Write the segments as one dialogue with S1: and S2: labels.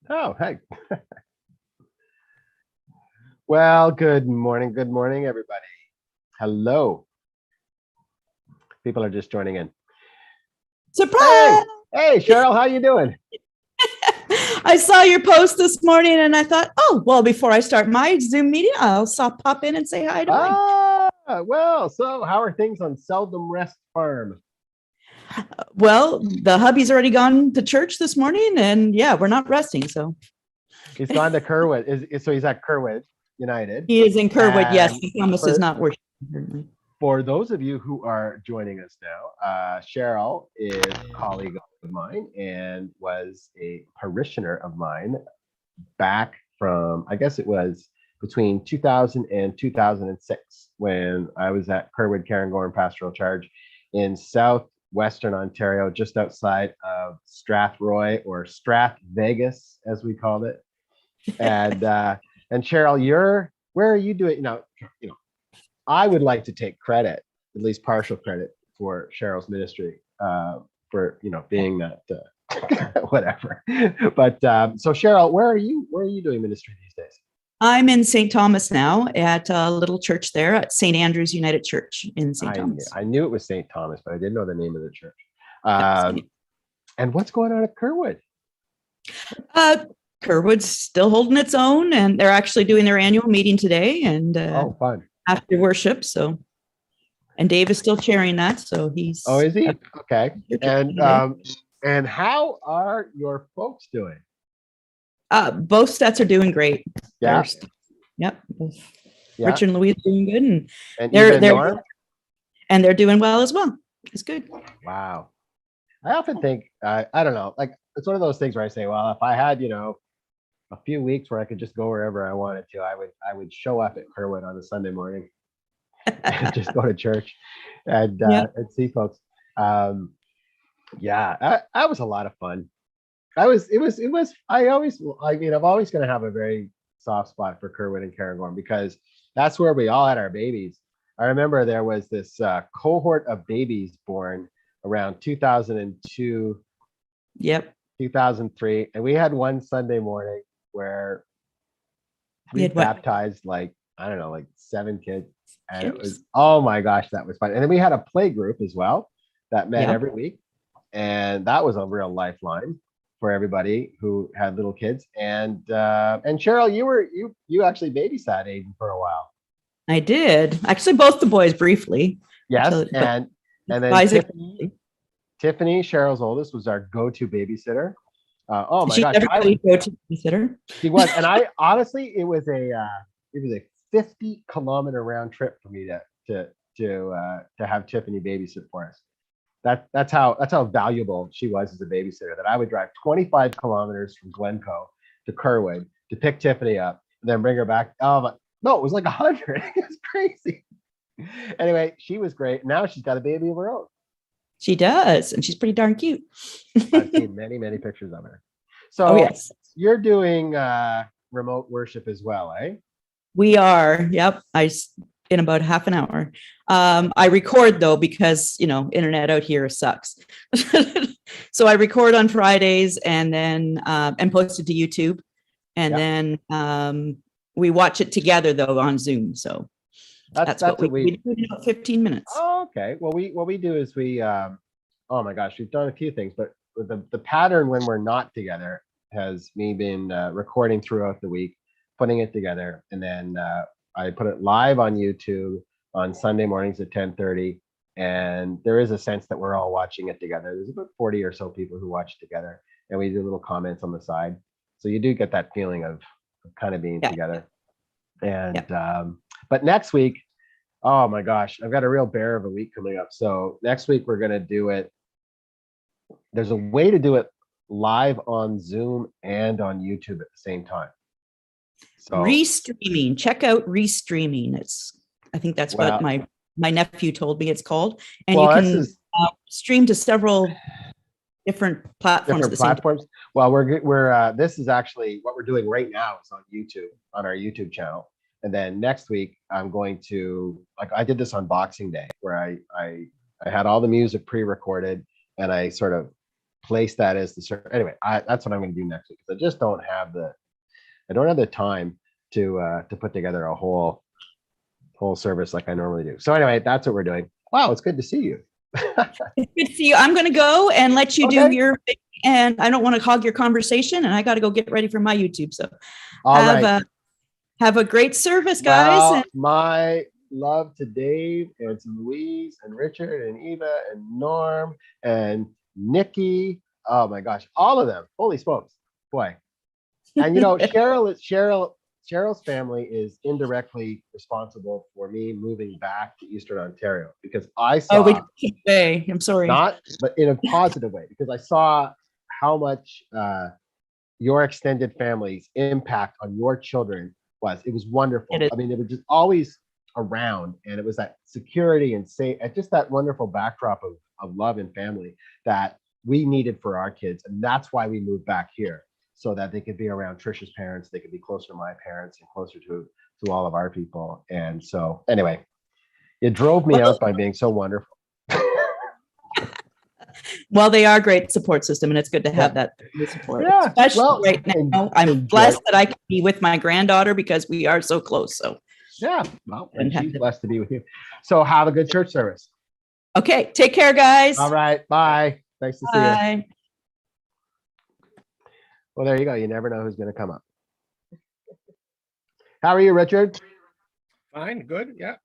S1: Oh, hey. Well, good morning. Good morning, everybody. Hello. People are just joining in.
S2: Surprise!
S1: Hey, hey, Cheryl, how you doing?
S2: I saw your post this morning and I thought, oh, well, before I start my Zoom meeting, pop in and say hi to mine.
S1: Well, so how are things on Seldom Rest Farm?
S2: Well, the hubby's already gone to church this morning and yeah, we're not resting. So
S1: He's gone to Kerwood. So he's at Kerwood United.
S2: he is in Kerwood. Yes, Thomas is
S1: for,
S2: not working.
S1: for those of you who are joining us now, Cheryl is a colleague of mine and was a parishioner of mine back from, I guess it was between 2000 and 2006 when I was at Kerwood Cairngorm Pastoral Charge in southwestern Ontario, just outside of Strathroy or Strath Vegas, as we called it. And Cheryl, where are you doing? I would like to take credit, at least partial credit, for Cheryl's ministry for being that whatever. But so Cheryl, where are you? Where are you doing ministry these days?
S2: I'm in St. Thomas now at a little church there at St. Andrew's United Church in St. Thomas.
S1: I knew it was St. Thomas, but I didn't know the name of the church. And what's going on at Kerwood?
S2: Kerwood's still holding its own, and they're actually doing their annual meeting today. And
S1: fun
S2: after worship. So, and Dave is still chairing that. So he's.
S1: Oh, is he? Okay. And how are your folks doing?
S2: Both sets are doing great.
S1: Yeah.
S2: Yep. Yeah. Richard and Louise are doing good, and they're doing well as well. It's good.
S1: Wow. I often think I don't know, like it's one of those things where I say, well, if I had a few weeks where I could just go wherever I wanted to, I would show up at Kerwood on a Sunday morning and just go to church and see folks. That was a lot of fun. I've always going to have a very soft spot for Kerwood and Cairngorm because that's where we all had our babies. I remember there was this cohort of babies born around 2002.
S2: Yep.
S1: 2003. And we had one Sunday morning where we baptized like 7 kids. And it was, oh my gosh, that was fun. And then we had a play group as well that met every week. And that was a real lifeline for everybody who had little kids. And Cheryl, you actually babysat Aiden for a while.
S2: I did. Actually, both the boys briefly.
S1: Yes. And then Tiffany, Cheryl's oldest, was our go-to babysitter. Oh my gosh,
S2: go-to babysitter.
S1: She was, and I honestly, it was a 50-kilometer round trip for me to have Tiffany babysit for us. That's how valuable she was as a babysitter. That I would drive 25 kilometers from Glencoe to Kerwood to pick Tiffany up and then bring her back. No, it was like 100. It was crazy. Anyway, she was great. Now she's got a baby of her own.
S2: She does, and she's pretty darn cute.
S1: I've seen many pictures of her. So yes. You're doing remote worship as well, eh?
S2: We are. Yep. In about half an hour. I record though because internet out here sucks. So I record on Fridays and then and post it to YouTube, and then we watch it together though on Zoom. So. That's what we do in about 15 minutes.
S1: Oh, okay. Well, what we do is oh my gosh, we've done a few things, but the pattern when we're not together has me been recording throughout the week, putting it together, and then I put it live on YouTube on Sunday mornings at 10:30. And there is a sense that we're all watching it together. There's about 40 or so people who watch together, and we do little comments on the side. So you do get that feeling of kind of being together. And but next week, oh my gosh, I've got a real bear of a week coming up. So next week we're going to do it. There's a way to do it live on Zoom and on YouTube at the same time. So
S2: restreaming, check out restreaming. I think that's what my nephew told me it's called. And you can stream to several different platforms.
S1: Well, we're this is actually what we're doing right now is on YouTube, on our YouTube channel. And then next week, I'm going to, I did this on Boxing Day, where I had all the music pre-recorded, and I sort of place that is to serve. Anyway, that's what I'm going to do next week. I just don't have the time to put together a whole service like I normally do. So anyway, that's what we're doing. Wow, it's good to see you.
S2: Good to see you. I'm going to go and let you do your thing, and I don't want to hog your conversation, and I got to go get ready for my YouTube. So have a great service, guys.
S1: Well, my love to Dave and to Louise and Richard and Eva and Norm and Nikki. Oh my gosh, all of them. Holy smokes, boy. And you know, Cheryl's family is indirectly responsible for me moving back to Eastern Ontario because I saw.
S2: I'm sorry.
S1: Not, but in a positive way, because I saw how much your extended family's impact on your children was. It was wonderful. I mean, they were just always around, and it was that security and safe, and just that wonderful backdrop of love and family that we needed for our kids. And that's why we moved back here, so that they could be around Trisha's parents, they could be closer to my parents and closer to all of our people. And so anyway, it drove me out by being so wonderful.
S2: Well, they are a great support system, and it's good to have that support.
S1: Yeah.
S2: Especially right now, I'm blessed that I can be with my granddaughter because we are so close. So
S1: yeah, well, and she's blessed to be with you. So have a good church service.
S2: Okay, take care, guys.
S1: All right, bye. Nice to see you. Well, there you go. You never know who's going to come up. How are you, Richard?
S3: Fine, good. Yeah.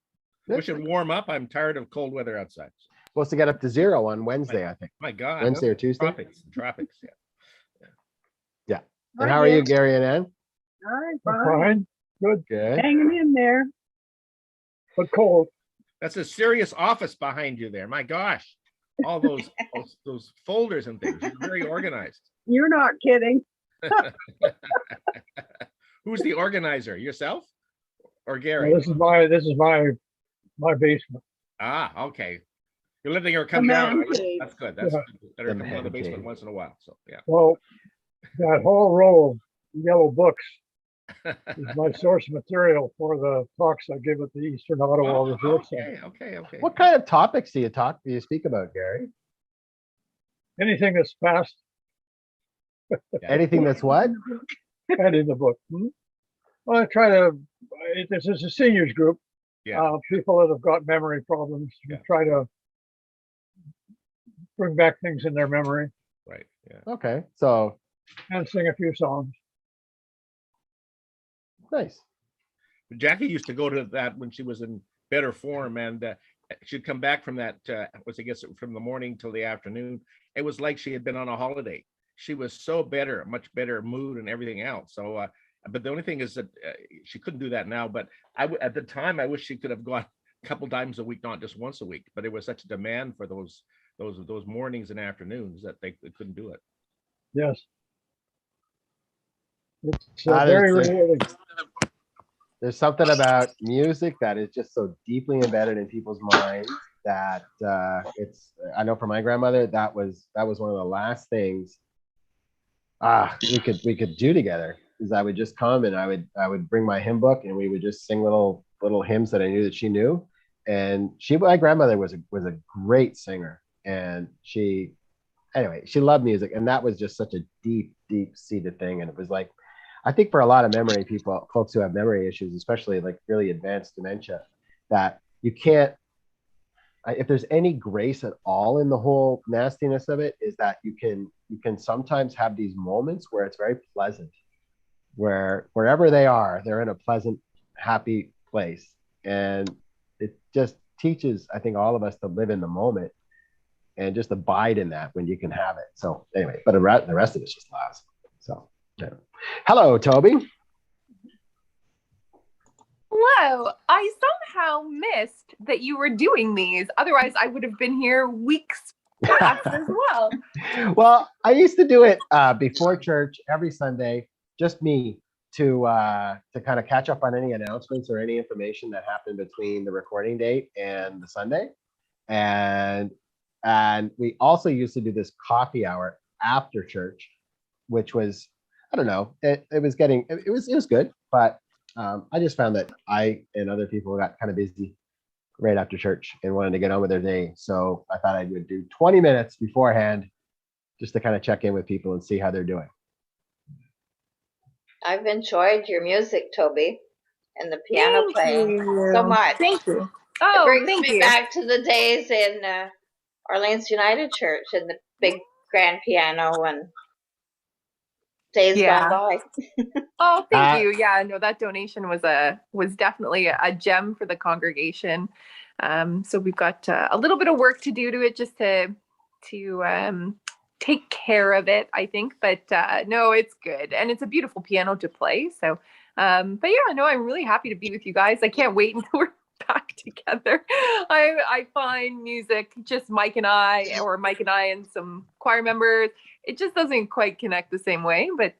S3: We should warm up. I'm tired of cold weather outside.
S1: Supposed to get up to 0 on Wednesday, I think.
S3: My God.
S1: Wednesday or Tuesday?
S3: Tropics, yeah.
S1: Yeah. And how are you, Gary and Ann?
S4: All right, fine.
S1: Good.
S4: Hanging in there, but cold.
S3: That's a serious office behind you there. My gosh. All those folders and things. You're very organized.
S4: You're not kidding.
S3: Who's the organizer? Yourself or Gary?
S4: Well, this is my basement.
S3: Ah, okay. You're living here, come down.
S4: Cave.
S3: That's good. That's better to come to the basement
S1: cave.
S3: once in a while. So yeah.
S4: Well, that whole row of yellow books is my source material for the talks I give at the Eastern Ottawa Resort Center.
S3: Okay.
S1: What kind of topics do you speak about, Gary?
S4: Anything that's past
S1: Anything that's what?
S4: and in the book. Well, I try to. This is a seniors group.
S3: Yeah.
S4: People that have got memory problems.
S3: Yeah.
S4: Try to bring back things in their memory.
S3: Right. Yeah.
S1: Okay. So.
S4: And sing a few songs.
S1: Nice.
S3: Jackie used to go to that when she was in better form, and she'd come back from that, from the morning till the afternoon. It was like she had been on a holiday. She was so better, much better mood and everything else. So, but the only thing is that she couldn't do that now. But at the time, I wish she could have gone a couple times a week, not just once a week. But it was such a demand for those mornings and afternoons that they couldn't do it.
S4: Yes. It's very rewarding.
S1: There's something about music that is just so deeply embedded in people's minds that I know for my grandmother, that was one of the last things we could do together. Is I would just come and I would bring my hymn book and we would just sing little hymns that I knew that she knew. And my grandmother was a great singer, and she loved music, and that was just such a deep seated thing. And it was like, I think for a lot of folks who have memory issues, especially like really advanced dementia, that you can't, if there's any grace at all in the whole nastiness of it, is that you can sometimes have these moments where it's very pleasant, where wherever they are, they're in a pleasant, happy place. And it just teaches, I think, all of us to live in the moment and just abide in that when you can have it. So anyway, but the rest of it's just lousy. So yeah. Hello, Toby.
S5: Hello. I somehow missed that you were doing these. Otherwise, I would have been here weeks past as well.
S1: Well, I used to do it before church every Sunday, just me, to kind of catch up on any announcements or any information that happened between the recording date and the Sunday. And we also used to do this coffee hour after church, which was, I don't know, it was good, but I just found that I and other people got kind of busy right after church and wanted to get on with their day. So I thought I would do 20 minutes beforehand, just to kind of check in with people and see how they're doing.
S6: I've enjoyed your music, Toby, and the piano playing so much.
S5: Thank you.
S6: It
S5: Oh,
S6: brings
S5: thank
S6: me
S5: you.
S6: back to the days in Orleans United Church and the big grand piano and days
S5: Yeah.
S6: gone by.
S5: Oh, thank
S1: Uh,
S5: you. Yeah, no, that donation was definitely a gem for the congregation. So we've got a little bit of work to do to it just to take care of it, I think. But no, it's good, and it's a beautiful piano to play. So, but yeah, no, I'm really happy to be with you guys. I can't wait until we're back together. I find music, just Mike and I and some choir members, it just doesn't quite connect the same way. But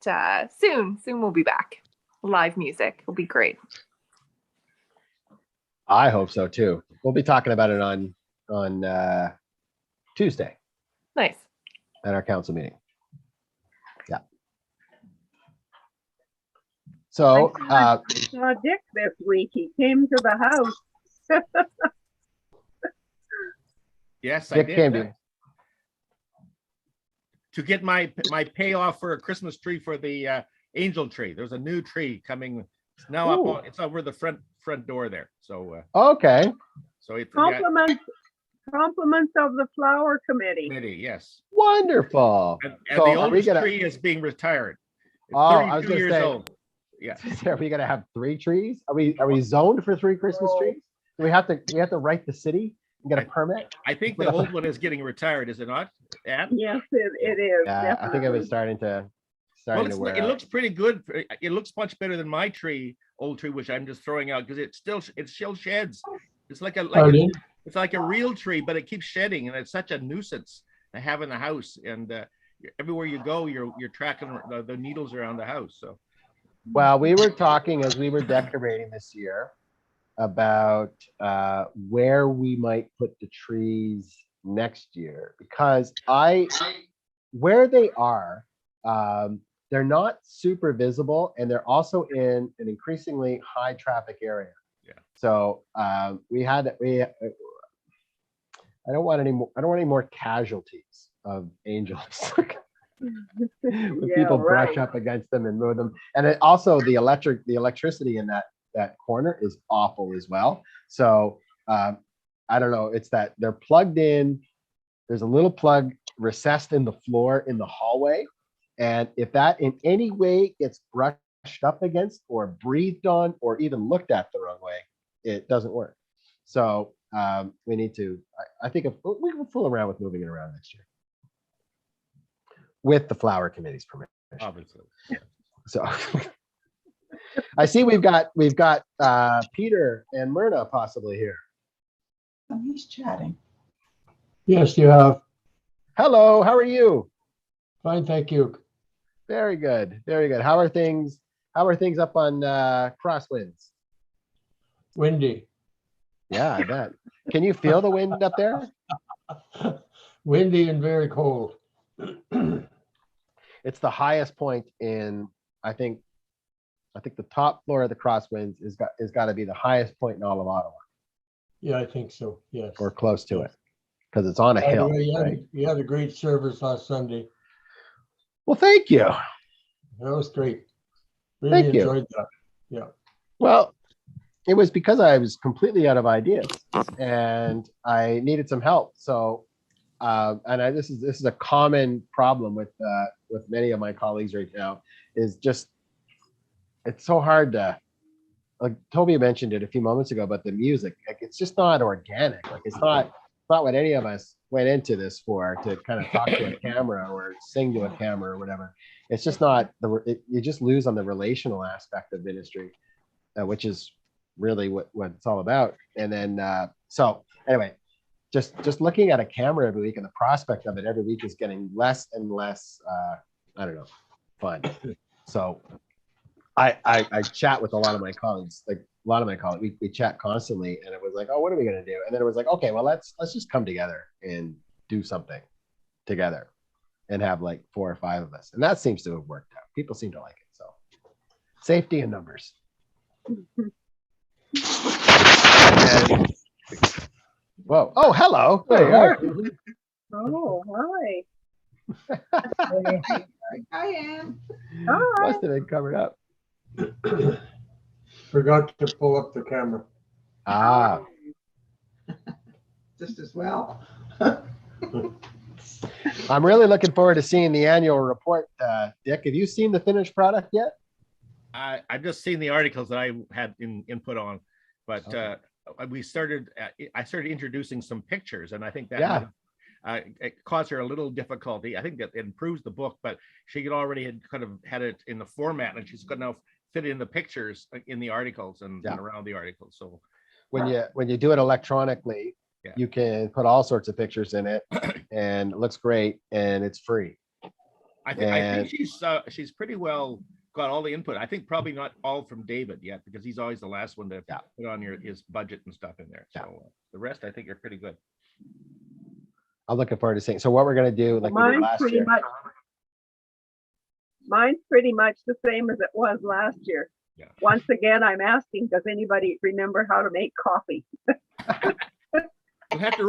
S5: soon we'll be back. Live music will be great.
S1: I hope so too. We'll be talking about it on Tuesday
S5: Nice.
S1: at our council meeting. Yeah. So
S7: I saw Dick this week. He came to the house.
S3: Yes, I
S1: Dick
S3: did.
S1: came to
S3: To get my payoff for a Christmas tree for the angel tree. There's a new tree coming. It's now
S1: Ooh.
S3: it's over the front door there. So
S1: Okay.
S3: so it's
S7: Compliments of the flower committee.
S3: committee, yes.
S1: Wonderful.
S3: And
S1: So
S3: the
S1: are we
S3: oldest
S1: gonna-
S3: tree is being retired. It's
S1: Oh, I was
S3: 32
S1: gonna
S3: years
S1: say-
S3: old. Yeah.
S1: Are we gonna have 3 trees? Are we zoned for 3 Christmas trees? Do we have to write the city and get a permit?
S3: I think the old one is getting retired, is it not? Ann?
S7: Yes, it is.
S1: Yeah, I think it was
S7: definitely.
S3: Well,
S1: starting to wear
S3: it
S1: out.
S3: looks pretty good. It looks much better than my old tree, which I'm just throwing out because it still sheds. It's like it's like a real tree, but it keeps shedding, and it's such a nuisance to have in the house. And everywhere you go, you're tracking the needles around the house. So
S1: Well, we were talking as we were decorating this year about where we might put the trees next year, because where they are, they're not super visible, and they're also in an increasingly high traffic area.
S3: Yeah.
S1: So I don't want any more casualties of angels. When
S7: Yeah,
S1: people brush
S7: right.
S1: up against them and move them, and it also the electricity in that corner is awful as well. So I don't know, it's that they're plugged in. There's a little plug recessed in the floor in the hallway, and if that in any way gets brushed up against or breathed on or even looked at the wrong way, it doesn't work. So we need to, I think we can fool around with moving it around next year with the flower committee's permission.
S3: obviously,
S1: So I see we've got Peter and Myrna possibly here.
S8: Oh, he's chatting.
S9: Yes, you have.
S1: Hello, how are you?
S9: Fine, thank you.
S1: Very good, very good. How are things up on Crosswinds?
S9: Windy.
S1: Yeah, I bet. Can you feel the wind up there?
S9: Windy and very cold.
S1: It's the highest point in, I think the top floor of the Crosswinds is got to be the highest point in all of Ottawa,
S9: Yeah, I think so, yes.
S1: or close to it, because it's on a
S9: By the
S1: hill.
S9: way,
S1: Right?
S9: you had a great service last Sunday.
S1: Well, thank you.
S9: That was great. Really
S1: Thank you.
S9: enjoyed that. Yeah.
S1: Well, it was because I was completely out of ideas and I needed some help. So, this is a common problem with many of my colleagues right now, is just, it's so hard to, like Toby mentioned it a few moments ago about the music. Like, it's just not organic. Like, it's not what any of us went into this for, to kind of talk to a camera or sing to a camera or whatever. It's just not you just lose on the relational aspect of ministry, which is really what it's all about. And then so anyway, just looking at a camera every week and the prospect of it every week is getting less and less I don't know, fun. So I chat with a lot of my colleagues, we chat constantly, and it was like, oh, what are we gonna do? And then it was like, okay, well, let's just come together and do something together and have like 4 or 5 of us. And that seems to have worked out. People seem to like it. So safety in numbers. And, whoa. Oh, hello. There you are.
S7: Oh, hi.
S8: I am.
S1: Must have been covered up.
S9: Forgot to pull up the camera.
S1: Ah,
S8: Just as well.
S1: I'm really looking forward to seeing the annual report. Dick, have you seen the finished product yet?
S3: I've just seen the articles that I had input on, but
S1: Okay.
S3: we started. I started introducing some pictures, and I think that
S1: Yeah.
S3: it caused her a little difficulty. I think that it improves the book, but she had already had it in the format, and she's going to now fit in the pictures in the articles and around the articles. So
S1: When you do it electronically,
S3: Yeah.
S1: you can put all sorts of pictures in it, and it looks great, and it's free.
S3: I
S1: And-
S3: think she's pretty well got all the input. I think probably not all from David yet, because he's always the last one to put on his budget and stuff in there. So the rest, I think, are pretty good.
S1: I'm looking forward to seeing. So what we're gonna do, like we did
S7: Mine's
S1: last
S7: pretty
S1: year.
S7: much. Mine's pretty much the same as it was last year.
S3: Yeah.
S7: Once again, I'm asking, does anybody remember how to make coffee?
S3: You have to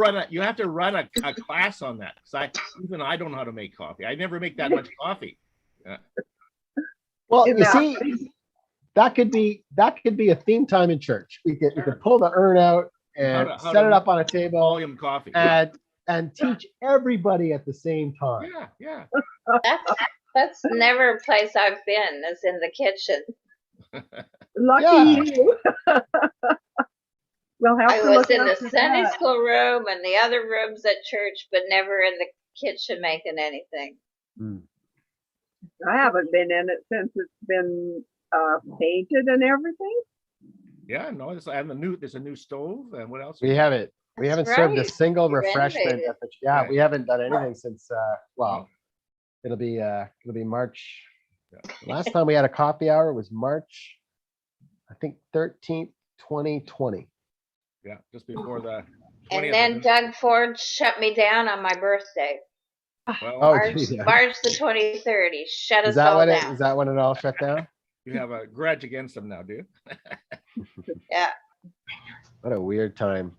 S3: run a class on that. Because I don't know how to make coffee. I never make that much coffee.
S1: Well,
S7: In
S1: you
S7: that-
S1: see, that could be a theme time in church. We could pull the urn out and
S3: How
S1: set
S3: to
S1: it up on a table
S3: Volume coffee.
S1: and teach everybody at the same time.
S3: Yeah.
S6: That's never a place I've been, is in the kitchen.
S7: Lucky
S1: Yeah.
S7: you. We'll have
S6: I
S7: to
S6: was
S7: look
S6: in the
S7: after
S6: Sunday
S7: that.
S6: school room and the other rooms at church, but never in the kitchen making anything.
S7: I haven't been in it since it's been painted and everything.
S3: Yeah, no, and there's a new stove, and what else?
S1: We haven't
S6: That's
S1: served a
S6: right.
S1: single
S6: You
S1: refreshment
S6: renovated.
S1: at the
S3: Yeah.
S1: we haven't done anything since well, it'll be March. Last time we had a coffee hour was March, I think 13th, 2020.
S3: Yeah, just before the 20th.
S6: And then Doug Ford shut me down on my birthday.
S3: Well,
S1: Oh,
S6: March,
S1: geez, yeah.
S6: March the 23rd. He shut
S1: Is
S6: us
S1: that
S6: all
S1: when
S6: down.
S1: is that when it all shut down?
S3: you have a grudge against them now, do you?
S6: Yeah.
S1: What a weird time.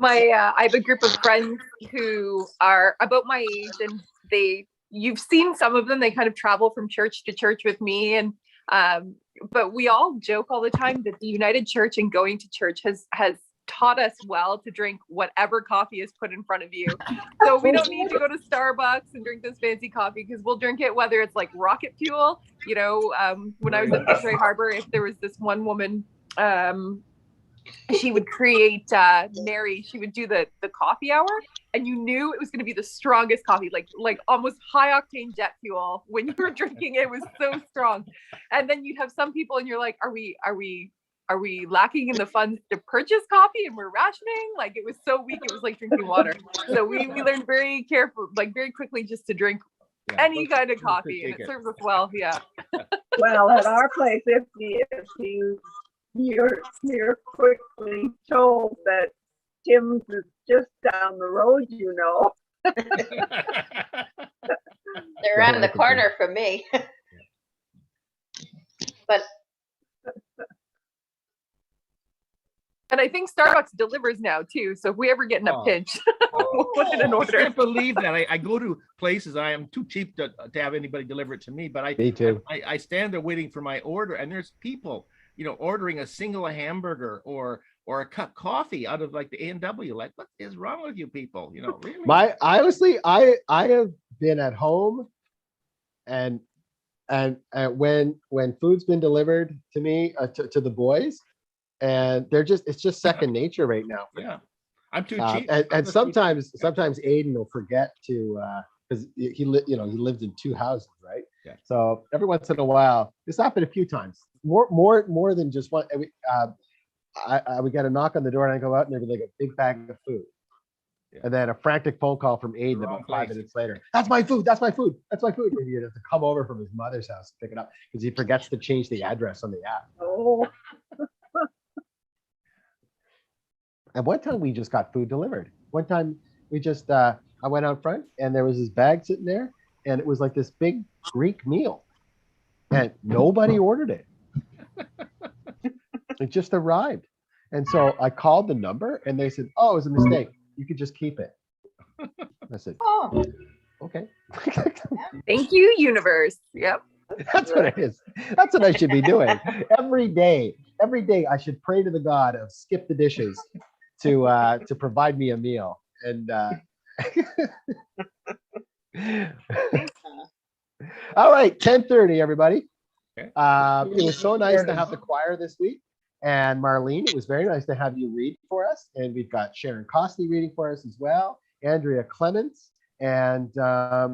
S5: I have a group of friends who are about my age, and you've seen some of them. They kind of travel from church to church with me, and but we all joke all the time that the United Church and going to church has taught us well to drink whatever coffee is put in front of you. So we don't need to go to Starbucks and drink this fancy coffee, because we'll drink it whether it's like rocket fuel. You know, when I was at Fishery Harbor, if there was this one woman, she would create Mary, she would do the coffee hour, and you knew it was going to be the strongest coffee, like almost high octane jet fuel. When you were drinking it, it was so strong. And then you'd have some people and you're like, are we lacking in the funds to purchase coffee and we're rationing? Like, it was so weak, it was like drinking water. So we learned very quickly just to drink any kind of coffee, and it serves us well. Yeah.
S7: Well, at our place, if you're quickly told that Tim's is just down the road, you know.
S6: They're around the corner from me. But
S5: And I think Starbucks delivers now too. So if we ever get in a pinch, we'll put it in
S3: I
S5: order.
S3: can't believe that. I go to places, I am too cheap to have anybody deliver it to me, but
S1: Me too.
S3: I stand there waiting for my order, and there's people, ordering a single hamburger or a cup coffee out of like the A&W. Like, what is wrong with you people? Really?
S1: Honestly, I have been at home and when food's been delivered to me to the boys, and it's just second nature right now.
S3: Yeah, I'm too cheap.
S1: And sometimes Aiden will forget to because he lived in two houses, right?
S3: Yeah.
S1: So every once in a while, this happened a few times, more than just one. I would get a knock on the door and I go out and there'd be like a big bag of food.
S3: Yeah.
S1: And then a frantic phone call from Aiden
S3: Wrong
S1: about 5
S3: place.
S1: minutes later. That's my food. That's my food. That's my food. Maybe you have to come over from his mother's house to pick it up because he forgets to change the address on the app.
S7: Oh,
S1: And one time we just got food delivered. One time we just, I went out front and there was this bag sitting there and it was like this big Greek meal and nobody ordered it. It just arrived. And so I called the number and they said, oh, it was a mistake. You could just keep it. I said,
S6: Oh,
S1: okay.
S5: Thank you, universe. Yep.
S1: That's what it is. That's what I should be doing every day. Every day I should pray to the God of skip the dishes to provide me a meal. And all right, 10:30, everybody.
S3: Okay.
S1: It was so nice to have the choir this week. And Marlene, it was very nice to have you read for us. And we've got Sharon Costley reading for us as well, Andrea Clements. And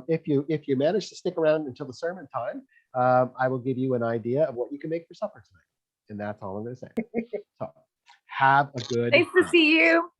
S1: if you manage to stick around until the sermon time, I will give you an idea of what you can make for supper tonight. And that's all I'm going to say. So have a good
S5: Nice to
S1: night.
S5: see you.